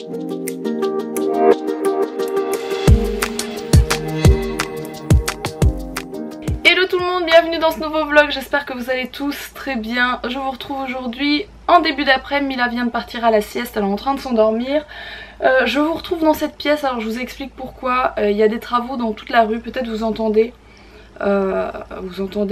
Hello tout le monde, bienvenue dans ce nouveau vlog, j'espère que vous allez tous très bien. Je vous retrouve aujourd'hui en début d'après-midi, Mila vient de partir à la sieste, elle est en train de s'endormir. Je vous retrouve dans cette pièce, alors je vous explique pourquoi. Il y a des travaux dans toute la rue, peut-être vous entendez.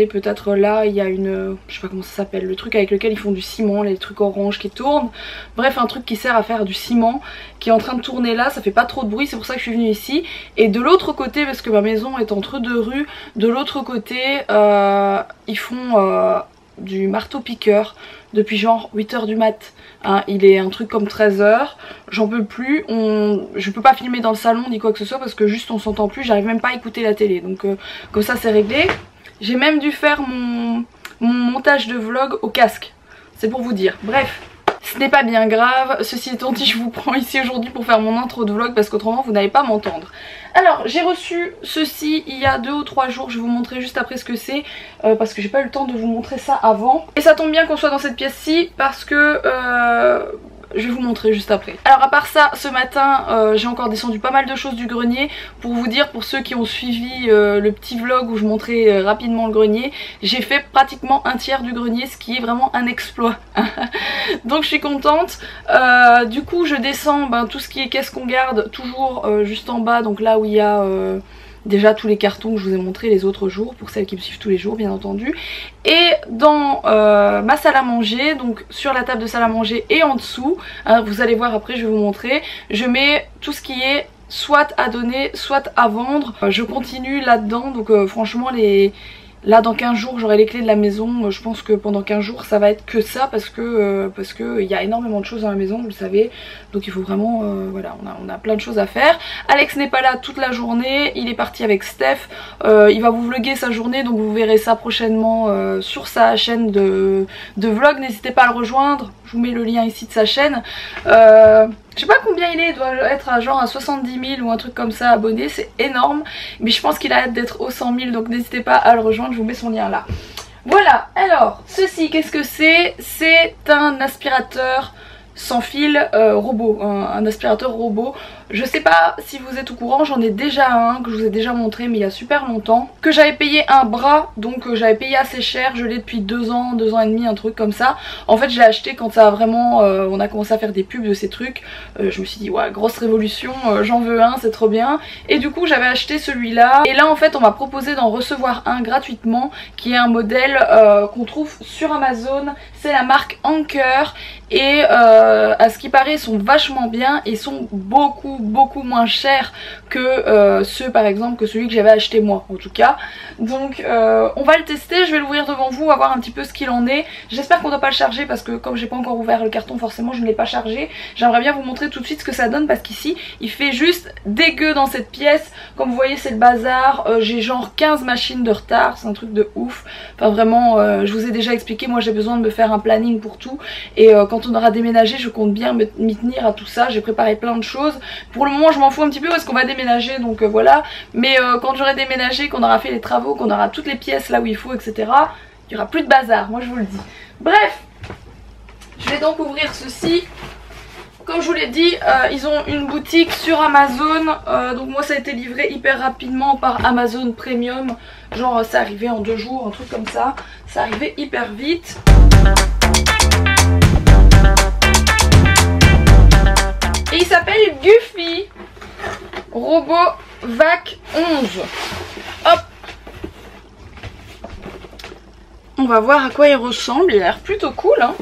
Peut-être là, il y a une... je sais pas comment ça s'appelle, le truc avec lequel ils font du ciment, les trucs orange qui tournent. Bref, un truc qui sert à faire du ciment, qui est en train de tourner là, ça fait pas trop de bruit, c'est pour ça que je suis venue ici. Et de l'autre côté, parce que ma maison est entre deux rues, de l'autre côté, ils font du marteau-piqueur depuis genre 8h du mat. Hein, il est un truc comme 13h, j'en peux plus, je peux pas filmer dans le salon ni quoi que ce soit parce que juste on s'entend plus, j'arrive même pas à écouter la télé, donc comme ça c'est réglé. J'ai même dû faire mon montage de vlog au casque, c'est pour vous dire. Bref, ce n'est pas bien grave, ceci étant dit je vous prends ici aujourd'hui pour faire mon intro de vlog parce qu'autrement vous n'allez pas m'entendre. Alors j'ai reçu ceci il y a 2 ou 3 jours, je vais vous montrer juste après ce que c'est parce que j'ai pas eu le temps de vous montrer ça avant. Et ça tombe bien qu'on soit dans cette pièce-ci parce que je vais vous montrer juste après. Alors à part ça, ce matin j'ai encore descendu pas mal de choses du grenier. Pour vous dire, pour ceux qui ont suivi le petit vlog où je montrais rapidement le grenier, j'ai fait pratiquement un tiers du grenier, ce qui est vraiment un exploit. Donc je suis contente. Du coup je descends tout ce qui est caisse qu'on garde toujours juste en bas, donc là où il y a... déjà tous les cartons que je vous ai montrés les autres jours, pour celles qui me suivent tous les jours bien entendu. Et dans ma salle à manger, donc sur la table de salle à manger et en dessous, hein, vous allez voir après, je vais vous montrer, je mets tout ce qui est soit à donner, soit à vendre. Je continue là-dedans, donc franchement là dans 15 jours j'aurai les clés de la maison. Je pense que pendant 15 jours ça va être que ça parce que il y a énormément de choses dans la maison, vous le savez. Donc il faut vraiment, voilà, on a plein de choses à faire. Alex n'est pas là toute la journée, il est parti avec Steph. Il va vous vlogger sa journée, donc vous verrez ça prochainement sur sa chaîne de vlog. N'hésitez pas à le rejoindre, je vous mets le lien ici de sa chaîne. Je sais pas combien il doit être à genre à 70 000 ou un truc comme ça abonnés, c'est énorme. Mais je pense qu'il a hâte d'être aux 100 000, donc n'hésitez pas à le rejoindre, je vous mets son lien là. Voilà, alors ceci, qu'est-ce que c'est? C'est un aspirateur sans fil robot, un aspirateur robot. Je sais pas si vous êtes au courant, j'en ai déjà un que je vous ai déjà montré mais il y a super longtemps, que j'avais payé un bras, donc j'avais payé assez cher, je l'ai depuis 2 ans, 2 ans et demi, un truc comme ça. En fait je l'ai acheté quand ça a vraiment, on a commencé à faire des pubs de ces trucs, je me suis dit ouais, grosse révolution, j'en veux un, c'est trop bien. Et du coup j'avais acheté celui-là, et là en fait on m'a proposé d'en recevoir un gratuitement, qui est un modèle qu'on trouve sur Amazon, c'est la marque Anker, et à ce qui paraît ils sont vachement bien et sont beaucoup moins chers que ceux par exemple que celui que j'avais acheté moi en tout cas. Donc on va le tester, je vais l'ouvrir devant vous, on va voir un petit peu ce qu'il en est. J'espère qu'on ne doit pas le charger parce que comme j'ai pas encore ouvert le carton forcément je ne l'ai pas chargé. J'aimerais bien vous montrer tout de suite ce que ça donne parce qu'ici il fait juste dégueu dans cette pièce. Comme vous voyez c'est le bazar, j'ai genre 15 machines de retard, c'est un truc de ouf. Enfin vraiment je vous ai déjà expliqué, moi j'ai besoin de me faire un planning pour tout et quand on aura déménagé je compte bien m'y tenir à tout ça. J'ai préparé plein de choses. Pour le moment je m'en fous un petit peu parce qu'on va déménager, donc voilà. Mais quand j'aurai déménagé, qu'on aura fait les travaux, qu'on aura toutes les pièces là où il faut, etc., il n'y aura plus de bazar, moi je vous le dis. Bref, je vais donc ouvrir ceci. Comme je vous l'ai dit, ils ont une boutique sur Amazon, donc moi ça a été livré hyper rapidement par Amazon Premium. Genre ça arrivait en 2 jours, un truc comme ça. Ça arrivait hyper vite. Et il s'appelle Guffy Robot Vac 11. Hop. On va voir à quoi il ressemble, il a l'air plutôt cool hein.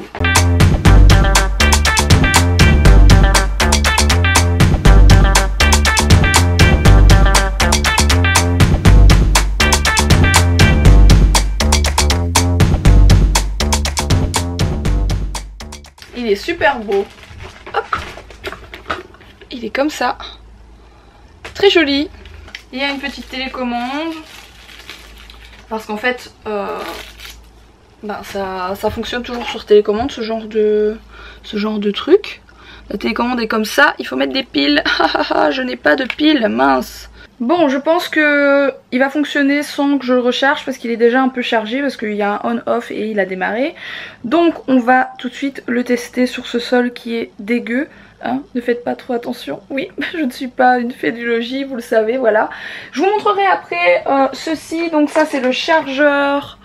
Il est super beau. Hop. Il est comme ça. Très joli. Il y a une petite télécommande. Parce qu'en fait, ça fonctionne toujours sur télécommande, ce genre de truc. La télécommande est comme ça. Il faut mettre des piles. Je n'ai pas de piles, mince. Bon, je pense que il va fonctionner sans que je le recharge parce qu'il est déjà un peu chargé, parce qu'il y a un on-off et il a démarré. Donc on va tout de suite le tester sur ce sol qui est dégueu. Hein, ne faites pas trop attention. Oui, je ne suis pas une fée du logis, vous le savez, voilà. Je vous montrerai après ceci. Donc ça c'est le chargeur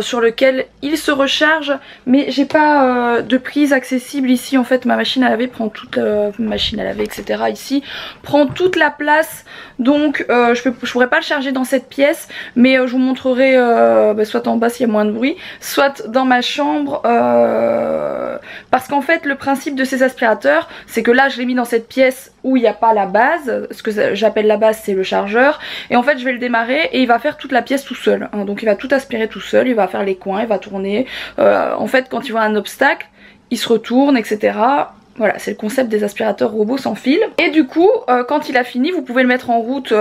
sur lequel il se recharge, mais j'ai pas de prise accessible ici. En fait ma machine à laver prend toute machine à laver etc. ici prend toute la place, donc je pourrais pas le charger dans cette pièce, mais je vous montrerai soit en bas s'il y a moins de bruit, soit dans ma chambre, parce qu'en fait le principe de ces aspirateurs c'est que là je l'ai mis dans cette pièce où il n'y a pas la base. Ce que j'appelle la base c'est le chargeur, et en fait je vais le démarrer et il va faire toute la pièce tout seul, hein. Donc il va tout aspirer tout seul, il va faire les coins, il va tourner, en fait quand il voit un obstacle il se retourne etc. Voilà, c'est le concept des aspirateurs robots sans fil. Et du coup quand il a fini vous pouvez le mettre en route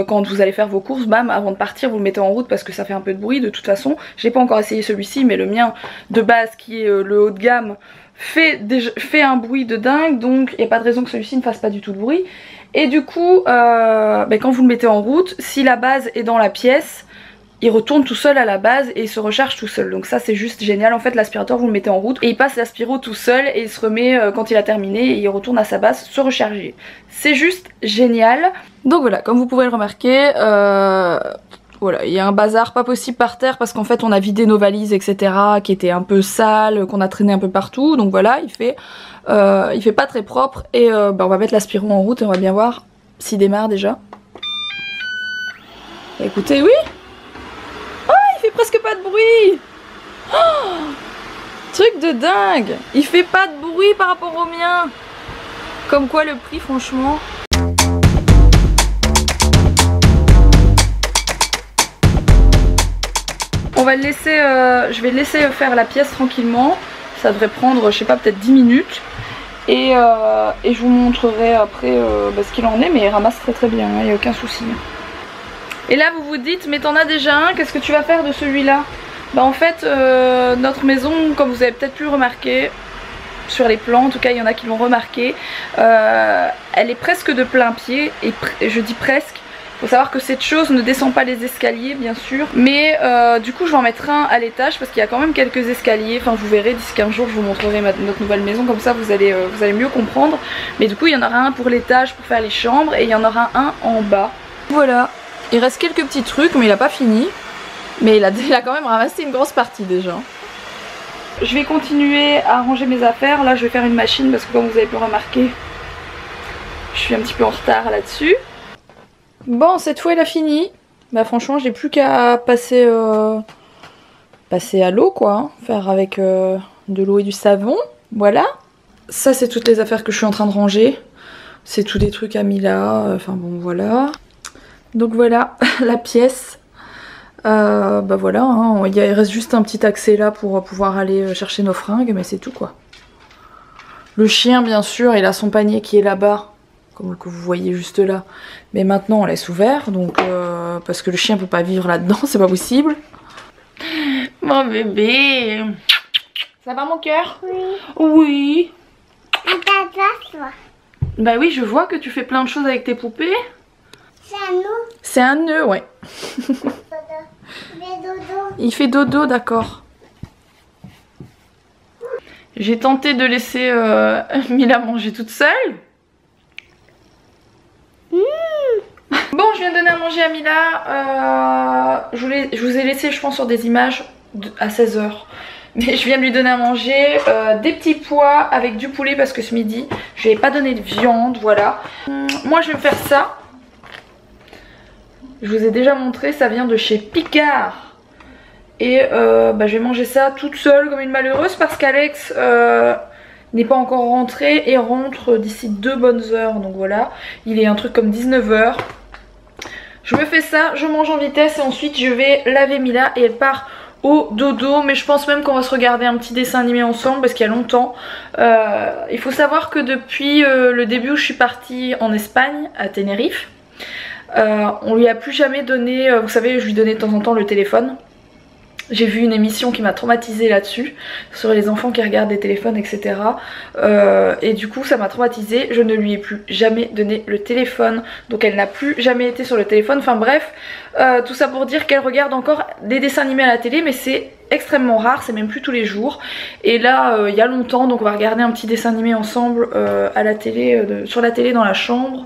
quand vous allez faire vos courses, bam, avant de partir vous le mettez en route parce que ça fait un peu de bruit de toute façon. J'ai pas encore essayé celui-ci, mais le mien de base qui est le haut de gamme fait un bruit de dingue, donc il n'y a pas de raison que celui-ci ne fasse pas du tout de bruit. Et du coup quand vous le mettez en route, si la base est dans la pièce, il retourne tout seul à la base et il se recharge tout seul. Donc ça c'est juste génial. En fait l'aspirateur vous le mettez en route et il passe l'aspiro tout seul et il se remet quand il a terminé et il retourne à sa base se recharger. C'est juste génial. Donc voilà, comme vous pouvez le remarquer, voilà, il y a un bazar pas possible par terre parce qu'en fait on a vidé nos valises etc. qui étaient un peu sales, qu'on a traîné un peu partout. Donc voilà, il fait pas très propre et on va mettre l'aspiro en route et on va bien voir s'il démarre déjà. Écoutez, oui, il fait presque pas de bruit. Oh, truc de dingue. Il fait pas de bruit par rapport au mien. Comme quoi le prix franchement. On va le laisser, je vais le laisser faire la pièce tranquillement. Ça devrait prendre je sais pas peut-être 10 minutes. Et je vous montrerai après ce qu'il en est, mais il ramasse très très bien, il n'y a aucun souci. Et là vous vous dites, mais t'en as déjà un, qu'est-ce que tu vas faire de celui-là? Bah en fait notre maison, comme vous avez peut-être pu le remarquer sur les plans, en tout cas il y en a qui l'ont remarqué, elle est presque de plein pied, et je dis presque. Faut savoir que cette chose ne descend pas les escaliers bien sûr, mais du coup je vais en mettre un à l'étage parce qu'il y a quand même quelques escaliers. Enfin vous verrez d'ici 15 jours je vous montrerai notre nouvelle maison, comme ça vous allez mieux comprendre. Mais du coup il y en aura un pour l'étage pour faire les chambres et il y en aura un en bas. Voilà, il reste quelques petits trucs mais il a pas fini. Mais il a quand même ramassé une grosse partie déjà. Je vais continuer à ranger mes affaires. Là je vais faire une machine parce que comme vous avez pu remarquer, je suis un petit peu en retard là-dessus. Bon, cette fois il a fini. Bah franchement j'ai plus qu'à passer à l'eau quoi, hein. Faire avec de l'eau et du savon. Voilà. Ça c'est toutes les affaires que je suis en train de ranger. C'est tous des trucs à Mila. Enfin bon voilà. Donc voilà la pièce. Bah voilà, hein. Il reste juste un petit accès là pour pouvoir aller chercher nos fringues, mais c'est tout quoi. Le chien bien sûr il a son panier qui est là-bas, comme que vous voyez juste là. Mais maintenant on laisse ouvert, donc parce que le chien peut pas vivre là-dedans, c'est pas possible. Mon bébé, ça va mon cœur? Oui. Oui. Bah oui, je vois que tu fais plein de choses avec tes poupées. C'est un nœud. C'est un nœud, ouais. Il fait dodo, d'accord. J'ai tenté de laisser Mila manger toute seule. Bon, je viens de donner à manger à Mila. Je vous ai laissé, je pense, sur des images à 16 h. Mais je viens de lui donner à manger des petits pois avec du poulet parce que ce midi, je lui ai pas donné de viande, voilà. Moi, je vais me faire ça. Je vous ai déjà montré, ça vient de chez Picard. Et je vais manger ça toute seule comme une malheureuse parce qu'Alex n'est pas encore rentré et rentre d'ici 2 bonnes heures. Donc voilà, il est un truc comme 19 h. Je me fais ça, je mange en vitesse et ensuite je vais laver Mila et elle part au dodo. Mais je pense même qu'on va se regarder un petit dessin animé ensemble parce qu'il y a longtemps. Il faut savoir que depuis le début où je suis partie en Espagne, à Tenerife, on lui a plus jamais donné, vous savez je lui donnais de temps en temps le téléphone. J'ai vu une émission qui m'a traumatisée là-dessus, sur les enfants qui regardent des téléphones etc. Et du coup ça m'a traumatisée, je ne lui ai plus jamais donné le téléphone. Donc elle n'a plus jamais été sur le téléphone, enfin bref, tout ça pour dire qu'elle regarde encore des dessins animés à la télé, mais c'est extrêmement rare, c'est même plus tous les jours. Et là il y a longtemps, donc on va regarder un petit dessin animé ensemble à la télé, sur la télé dans la chambre.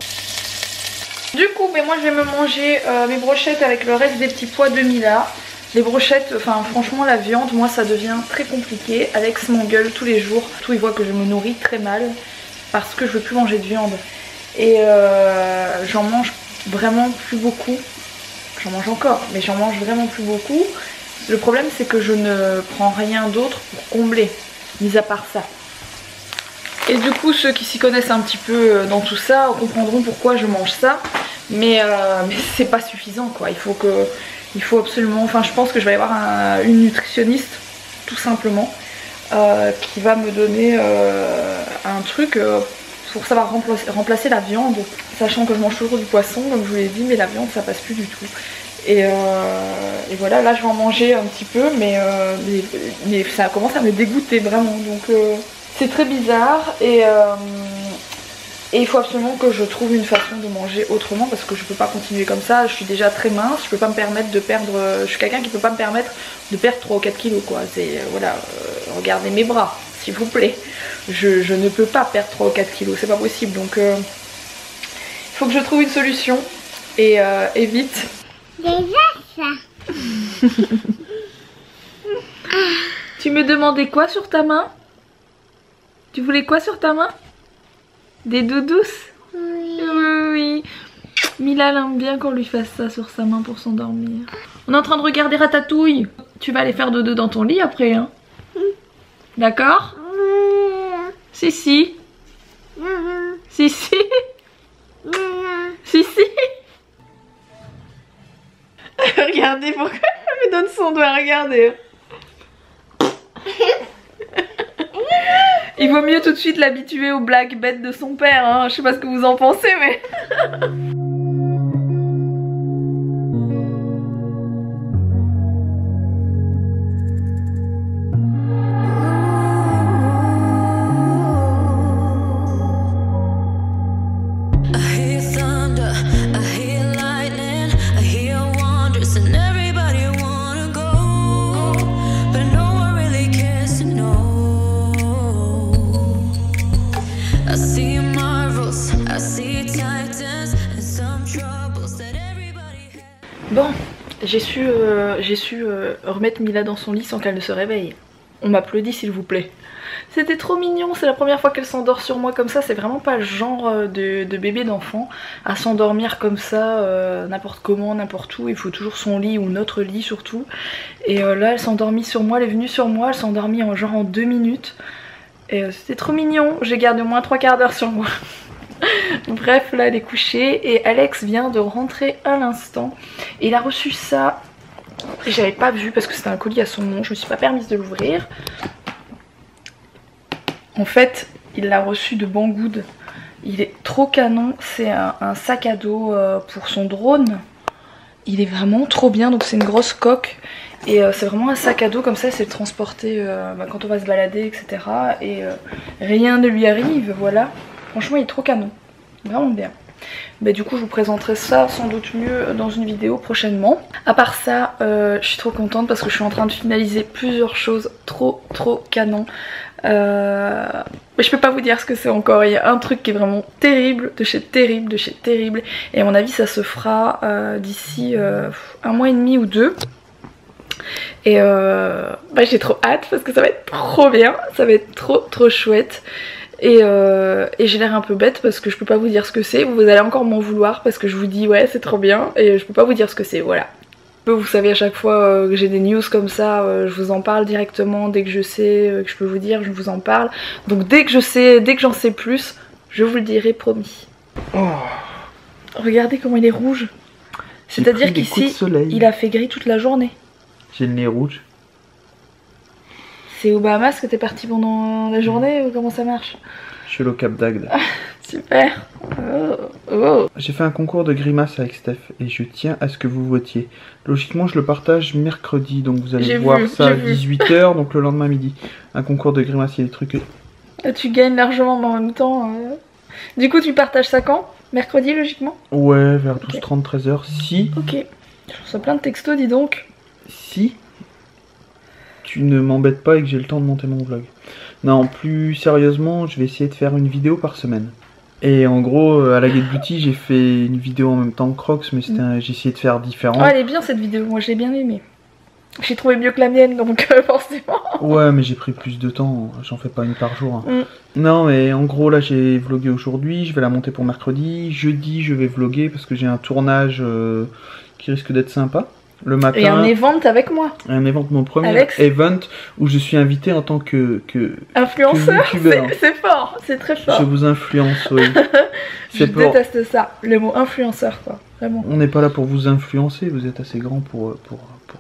Du coup moi je vais me manger mes brochettes avec le reste des petits pois de Mila. Les brochettes, enfin franchement la viande, moi ça devient très compliqué. Alex m'engueule tous les jours, il voit que je me nourris très mal parce que je veux plus manger de viande. Et j'en mange vraiment plus beaucoup. J'en mange encore, mais j'en mange vraiment plus beaucoup. Le problème c'est que je ne prends rien d'autre pour combler, mis à part ça. Et du coup ceux qui s'y connaissent un petit peu dans tout ça comprendront pourquoi je mange ça. Mais c'est pas suffisant quoi, il faut absolument, enfin je pense que je vais avoir une nutritionniste tout simplement qui va me donner un truc pour savoir remplacer la viande, sachant que je mange toujours du poisson comme je vous l'ai dit, mais la viande ça passe plus du tout. Et voilà, là je vais en manger un petit peu, mais ça commence à me dégoûter vraiment, donc c'est très bizarre. Et il faut absolument que je trouve une façon de manger autrement parce que je peux pas continuer comme ça. Je suis déjà très mince, je peux pas me permettre de perdre. Je suis quelqu'un qui peut pas me permettre de perdre 3 ou 4 kilos quoi. C'est voilà, regardez mes bras, s'il vous plaît. Je ne peux pas perdre 3 ou 4 kilos, c'est pas possible. Donc il faut que je trouve une solution et vite. Déjà ça. Tu me demandais quoi sur ta main? Tu voulais quoi sur ta main? Des doudous? Oui. Oui. Mila aime bien qu'on lui fasse ça sur sa main pour s'endormir. On est en train de regarder Ratatouille. Tu vas aller faire dodo dans ton lit après, hein? D'accord? Si, si. Si, si. Si, si. Regardez pourquoi elle me donne son doigt, regardez. Il vaut mieux tout de suite l'habituer aux blagues bêtes de son père, hein. Je sais pas ce que vous en pensez, mais... Bon, j'ai su remettre Mila dans son lit sans qu'elle ne se réveille. On m'applaudit s'il vous plaît. C'était trop mignon, c'est la première fois qu'elle s'endort sur moi comme ça. C'est vraiment pas le genre de bébé d'enfant à s'endormir comme ça, n'importe comment, n'importe où. Il faut toujours son lit ou notre lit surtout. Et là elle s'est endormie sur moi, elle est venue sur moi, elle s'est endormie en genre en 2 minutes. Et c'était trop mignon, j'ai gardé au moins 3 quarts d'heure sur moi. Bref, là elle est couchée et Alex vient de rentrer à l'instant. Et il a reçu ça, et j'avais pas vu parce que c'était un colis à son nom, je me suis pas permise de l'ouvrir. En fait, il l'a reçu de Banggood. Il est trop canon, c'est un sac à dos pour son drone. Il est vraiment trop bien, donc c'est une grosse coque. Et c'est vraiment un sac à dos comme ça, c'est le transporter quand on va se balader, etc. Et rien ne lui arrive, voilà. Franchement il est trop canon, vraiment bien. Bah, du coup je vous présenterai ça sans doute mieux dans une vidéo prochainement. À part ça, je suis trop contente parce que je suis en train de finaliser plusieurs choses trop canon. Mais je peux pas vous dire ce que c'est encore. Il y a un truc qui est vraiment terrible, de chez terrible. Et à mon avis ça se fera d'ici 1 mois et demi ou 2. Et j'ai trop hâte parce que ça va être trop bien, ça va être trop chouette. Et j'ai l'air un peu bête parce que je peux pas vous dire ce que c'est. Vous allez encore m'en vouloir parce que je vous dis ouais c'est trop bien et je peux pas vous dire ce que c'est, voilà. Vous savez à chaque fois que j'ai des news comme ça, je vous en parle directement. Dès que je sais, que je peux vous dire, je vous en parle. Donc dès que je sais, dès que j'en sais plus, je vous le dirai, promis. Oh. Regardez comment il est rouge. C'est-à-dire qu'ici il a fait gris toute la journée. J'ai le nez rouge. C'est aux Bahamas que t'es parti pendant la journée ou comment ça marche? Je suis au Cap d'Agde. Super. Oh. J'ai fait un concours de grimaces avec Steph et je tiens à ce que vous votiez. Logiquement je le partage mercredi, donc vous allez voir ça à 18 h, donc le lendemain midi. Un concours de grimaces, il y a des trucs... Tu gagnes largement mais en même temps... Du coup tu partages ça quand? Mercredi logiquement? Ouais, vers 12h30, 13h, si... Ok. Je reçois plein de textos, dis donc. Si tu ne m'embêtes pas et que j'ai le temps de monter mon vlog. Non, plus sérieusement, je vais essayer de faire une vidéo par semaine. Et en gros, à la Get Beauty, j'ai fait une vidéo en même temps que Crocs, mais j'ai essayé de faire différent. Oh, elle est bien cette vidéo, moi je l'ai bien aimée. J'ai trouvé mieux que la mienne, donc forcément. Ouais, mais j'ai pris plus de temps, j'en fais pas une par jour. Hein. Non, mais en gros, là, j'ai vlogué aujourd'hui, je vais la monter pour mercredi. Jeudi, je vais vloguer parce que j'ai un tournage qui risque d'être sympa. Le matin. Et un event avec moi. Un event, mon premier Alex. event où je suis invité en tant que influenceur. C'est fort, c'est très fort. Je vous influence, oui. Je déteste ça, le mot influenceur, quoi. Vraiment. On n'est pas là pour vous influencer, vous êtes assez grand pour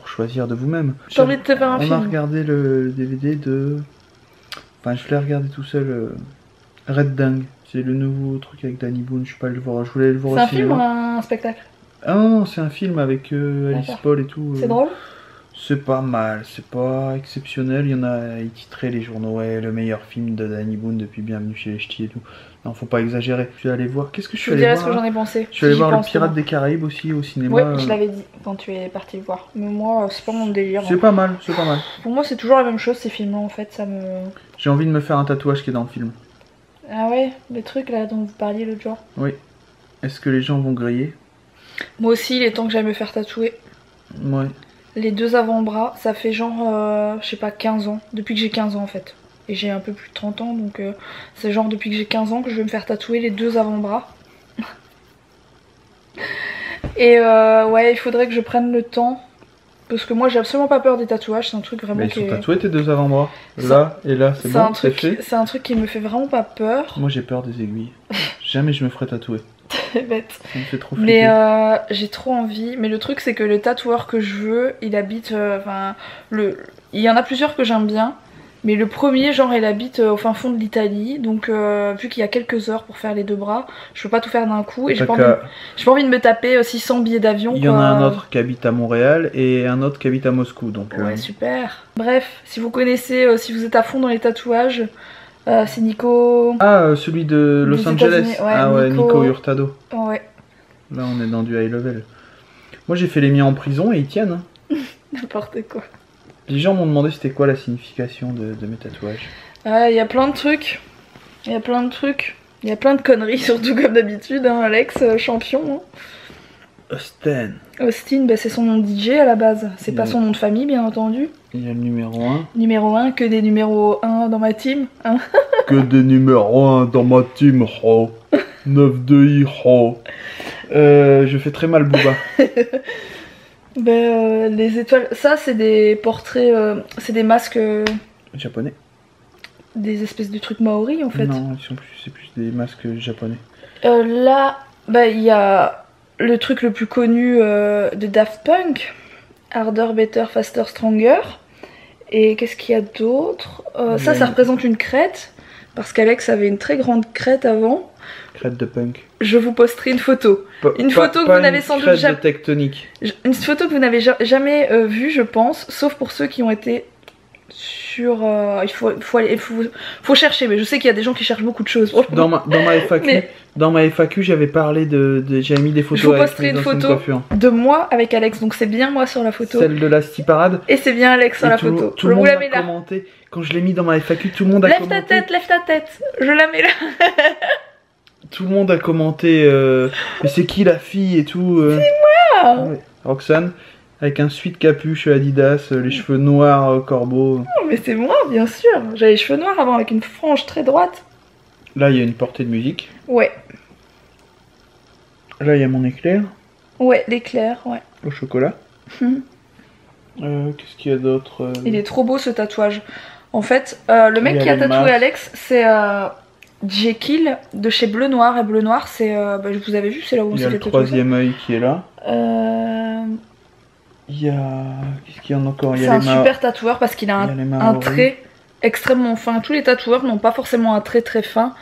choisir de vous-même. J'ai envie de te faire un film. On a regardé le DVD de... Enfin, je l'ai regardé tout seul. Red Dingue. C'est le nouveau truc avec Danny Boone, je sais pas le voir. Je voulais le voir. C'est un film ou un spectacle? Ah non, c'est un film avec Alice Paul et tout. C'est drôle? C'est pas mal, c'est pas exceptionnel. Il y en a, ils titraient les journaux, ouais, le meilleur film de Danny Boone depuis Bienvenue chez les Ch'tis et tout. Non, faut pas exagérer. Je suis allé voir. Qu'est-ce que je suis allé voir? Je te dirai ce que j'en ai pensé. Je suis allé voir Le Pirate des Caraïbes aussi au cinéma. Ouais, je l'avais dit quand tu es parti le voir. Mais moi, c'est pas mon délire. C'est pas mal, c'est pas mal. Pour moi, c'est toujours la même chose ces films-là en fait. Ça me. J'ai envie de me faire un tatouage qui est dans le film. Ah ouais, les trucs là dont vous parliez l'autre jour. Oui. Est-ce que les gens vont griller? Moi aussi, il est temps que j'aille me faire tatouer. Ouais. Les deux avant-bras, ça fait genre, je sais pas, 15 ans. Depuis que j'ai 15 ans en fait. Et j'ai un peu plus de 30 ans, donc c'est genre depuis que j'ai 15 ans que je vais me faire tatouer les deux avant-bras. Et ouais, il faudrait que je prenne le temps. Parce que moi j'ai absolument pas peur des tatouages, c'est un truc vraiment. Mais ils sont tatoués tes deux avant-bras. Là et là, c'est bon, c'est fait. C'est un truc qui me fait vraiment pas peur. Moi j'ai peur des aiguilles. Jamais je me ferai tatouer. C'est bête. Ça me fait trop flipper. Mais j'ai trop envie. Mais le truc c'est que le tatoueur que je veux, il habite. Il y en a plusieurs que j'aime bien. Mais le premier, genre, il habite au fin fond de l'Italie. Donc, vu qu'il y a quelques heures pour faire les deux bras, je peux pas tout faire d'un coup. Et j'ai pas envie de me taper 600 billets d'avion. Il y en a un autre qui habite à Montréal et un autre qui habite à Moscou. Donc, ouais, super. Bref, si vous connaissez, si vous êtes à fond dans les tatouages, c'est Nico. Ah, celui de Los Angeles. Ouais, ah ouais, Nico Hurtado. Ouais. Là, on est dans du high level. Moi, j'ai fait les miens en prison et ils tiennent. Hein. N'importe quoi. Les gens m'ont demandé c'était quoi la signification de mes tatouages. Il y a plein de trucs. Il y a plein de trucs. Il y a plein de conneries, surtout comme d'habitude, hein, Alex, champion. Hein. Austin, bah, c'est son nom de DJ à la base. C'est pas son nom de famille, bien entendu. Il y a le numéro 1. Numéro 1, que des numéros 1 dans ma team. Hein. Que des numéros 1 dans ma team, oh. 9-2-I, oh. Je fais très mal Booba. Les étoiles, ça c'est des portraits, c'est des masques japonais. Des espèces de trucs maoris en fait. Non, c'est plus des masques japonais. Là, bah il y a le truc le plus connu de Daft Punk, Harder, Better, Faster, Stronger. Et qu'est-ce qu'il y a d'autre? Ça représente une crête parce qu'Alex avait une très grande crête avant. Crête de punk. Je vous posterai une photo. Une photo que vous n'avez sans doute jamais. Tectonique. Une photo que vous n'avez jamais vue, je pense, sauf pour ceux qui ont été sur. Il faut chercher, mais je sais qu'il y a des gens qui cherchent beaucoup de choses. Dans ma FAQ, j'avais parlé j'avais mis des photos. Je vous posterai une photo de moi avec Alex, donc c'est bien moi sur la photo. Celle de la Sti Parade. Et c'est bien Alex sur la photo. Tout le monde a commenté. Quand je l'ai mis dans ma FAQ, tout le monde a commenté. Lève ta tête, je la mets là. Tout le monde a commenté, mais c'est qui la fille et tout. C'est moi. Ouais. Roxane, avec un sweat capuche Adidas, les cheveux noirs corbeau. Non mais c'est moi, bien sûr. J'avais les cheveux noirs avant avec une frange très droite. Là, il y a une portée de musique. Ouais. Là, il y a mon éclair. Ouais, l'éclair, ouais. Au chocolat. Qu'est-ce qu'il y a d'autre Il est trop beau ce tatouage. En fait, le mec qui a tatoué Alex, c'est Jekyll de chez Bleu Noir. Et Bleu Noir, c'est. Vous avez vu, c'est là où on s'est fait tatouer. Il y a le troisième œil qui est là. Il y a. Qu'est-ce qu'il y en a encore? C'est un super tatoueur parce qu'il a un trait extrêmement fin. Tous les tatoueurs n'ont pas forcément un trait très fin,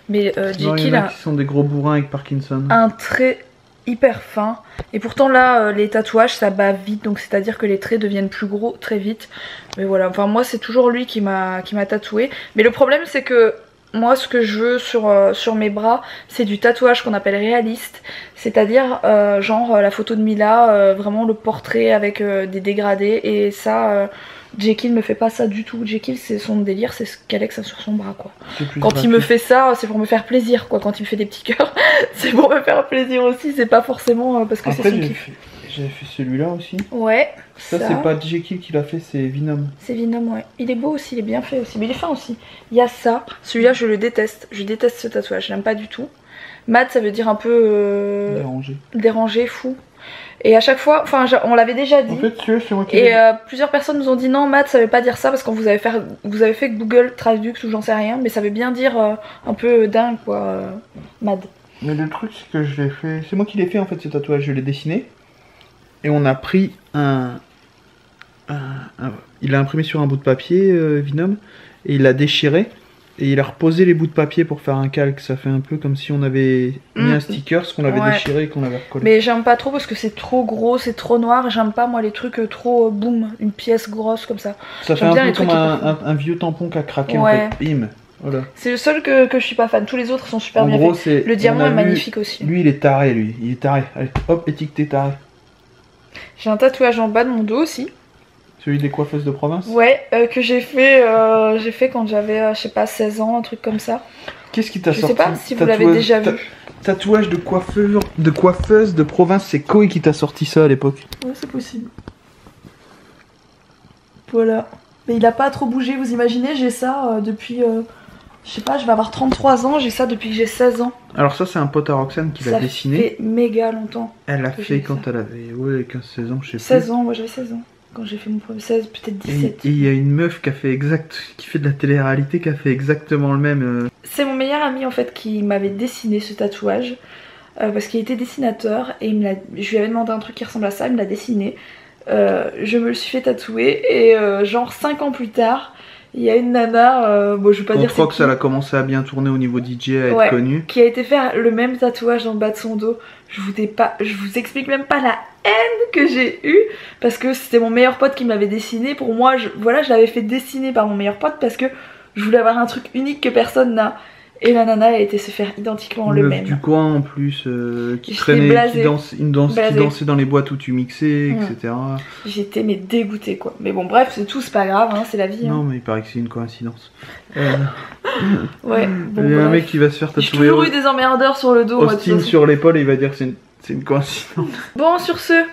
mais Jekyll a. Qui sont des gros bourrins avec Parkinson. Un trait hyper fin. Et pourtant là, les tatouages ça bat vite, donc c'est à dire que les traits deviennent plus gros très vite. Mais voilà, enfin moi c'est toujours lui qui m'a tatoué. Mais le problème c'est que moi ce que je veux sur mes bras c'est du tatouage qu'on appelle réaliste. C'est-à-dire genre la photo de Mila, vraiment le portrait avec des dégradés. Et ça Jekyll ne fait pas ça du tout. Jekyll, c'est son délire, c'est ce qu'Alex a sur son bras, quoi. Plus Quand il me fait ça, c'est pour me faire plaisir, quoi. Quand il me fait des petits cœurs, c'est pour me faire plaisir aussi, c'est pas forcément parce que c'est son kiff. J'avais fait celui-là aussi. Ouais. Ça c'est pas Jekyll qui l'a fait, c'est Venom. C'est Venom, ouais. Il est beau aussi, il est bien fait aussi. Mais il est fin aussi. Il y a ça. Celui-là, je le déteste. Je déteste ce tatouage, je l'aime pas du tout. Mad, ça veut dire un peu... Dérangé, fou. Et à chaque fois, enfin on l'avait déjà dit. En fait, c'est moi qui et plusieurs personnes nous ont dit non, Mad, ça veut pas dire ça parce que vous avez fait Google Traduct ou j'en sais rien. Mais ça veut bien dire un peu dingue, quoi. Mad. Mais le truc, c'est que je l'ai fait... C'est moi qui l'ai fait, en fait, ce tatouage. Je l'ai dessiné. Et on a pris il a imprimé sur un bout de papier, Venom, et il l'a déchiré, et il a reposé les bouts de papier pour faire un calque. Ça fait un peu comme si on avait mis un sticker, ce qu'on avait déchiré et qu'on avait recollé. Mais j'aime pas trop parce que c'est trop gros, c'est trop noir, j'aime pas moi les trucs trop boum, une pièce grosse comme ça. Ça fait un peu comme un vieux tampon qui a craqué en fait, bim. Voilà. C'est le seul que je suis pas fan, tous les autres sont super bien faits. Le diamant est magnifique aussi. Lui il est taré, il est taré. Allez, hop, étiqueté taré. J'ai un tatouage en bas de mon dos aussi. Celui des coiffeuses de province? Ouais, que j'ai fait quand j'avais, je sais pas, 16 ans, un truc comme ça. Qu'est-ce qui t'a sorti? Je sais pas si vous l'avez déjà vu. Tatouage de coiffeuse de province, c'est Koei qui t'a sorti ça à l'époque. Ouais, c'est possible. Voilà. Mais il a pas trop bougé, vous imaginez, j'ai ça depuis... je sais pas, je vais avoir 33 ans, j'ai ça depuis que j'ai 16 ans. Alors ça c'est un pote à Roxane qui l'a dessiné. Ça fait méga longtemps. Elle l'a fait quand elle avait 15-16 ans, je sais plus. 16 ans, moi j'avais 16 ans. Quand j'ai fait mon premier 16, peut-être 17. Et il y a une meuf qui fait de la télé-réalité qui a fait exactement le même. C'est mon meilleur ami en fait qui m'avait dessiné ce tatouage. Parce qu'il était dessinateur et je lui avais demandé un truc qui ressemble à ça, il me l'a dessiné. Je me le suis fait tatouer et genre 5 ans plus tard, il y a une nana, bon je vais pas dire c'est Fox, elle a commencé à bien tourner au niveau DJ, à être connue. Qui a été faire le même tatouage dans le bas de son dos. Je vous explique même pas la haine que j'ai eue parce que c'était mon meilleur pote qui m'avait dessiné. Pour moi, je l'avais fait dessiner par mon meilleur pote parce que je voulais avoir un truc unique que personne n'a. Et la nana a été se faire identiquement le même. Du coin en plus, qui traînait, qui dansait dans les boîtes où tu mixais, etc. J'étais mais dégoûtée quoi. Mais bon bref, c'est tout, c'est pas grave, hein, c'est la vie. Non mais il paraît que c'est une coïncidence. Ouais. Bon, il y a un mec qui va se faire tatouer. J'ai toujours eu des emmerdeurs sur le dos. Austin sur l'épaule et il va dire que c'est une coïncidence. Bon sur ce,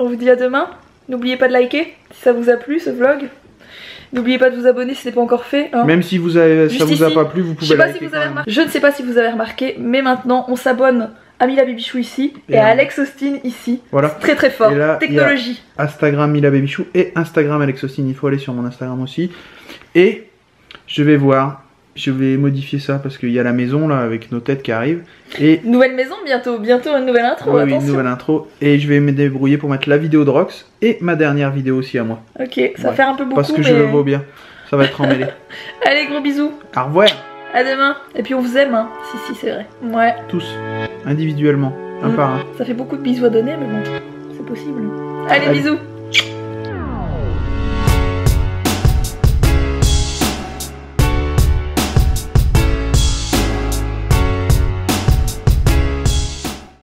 on vous dit à demain. N'oubliez pas de liker si ça vous a plu ce vlog. N'oubliez pas de vous abonner si ce n'est pas encore fait. Hein. Même si ça vous a pas plu, vous pouvez liker. Je ne sais pas si vous avez remarqué, mais maintenant on s'abonne à Mila Babychou ici et à Alex Austin ici. Voilà. Très très fort. Là, technologie. Instagram Mila Babychou et Instagram Alex Austin. Il faut aller sur mon Instagram aussi. Et je vais voir. Je vais modifier ça parce qu'il y a la maison là avec nos têtes qui arrivent. Et nouvelle maison bientôt une nouvelle intro. Oui, une nouvelle intro. Et je vais me débrouiller pour mettre la vidéo de Rox et ma dernière vidéo aussi à moi. Ok, ça va faire un peu beaucoup. Parce que je le vaux bien. Ça va être emmêlé. Allez, gros bisous. Au revoir. À demain. Et puis on vous aime, hein. Si, c'est vrai. Ouais. Tous. Individuellement. Un par un. Ça fait beaucoup de bisous à donner, mais bon, c'est possible. Allez, bisous.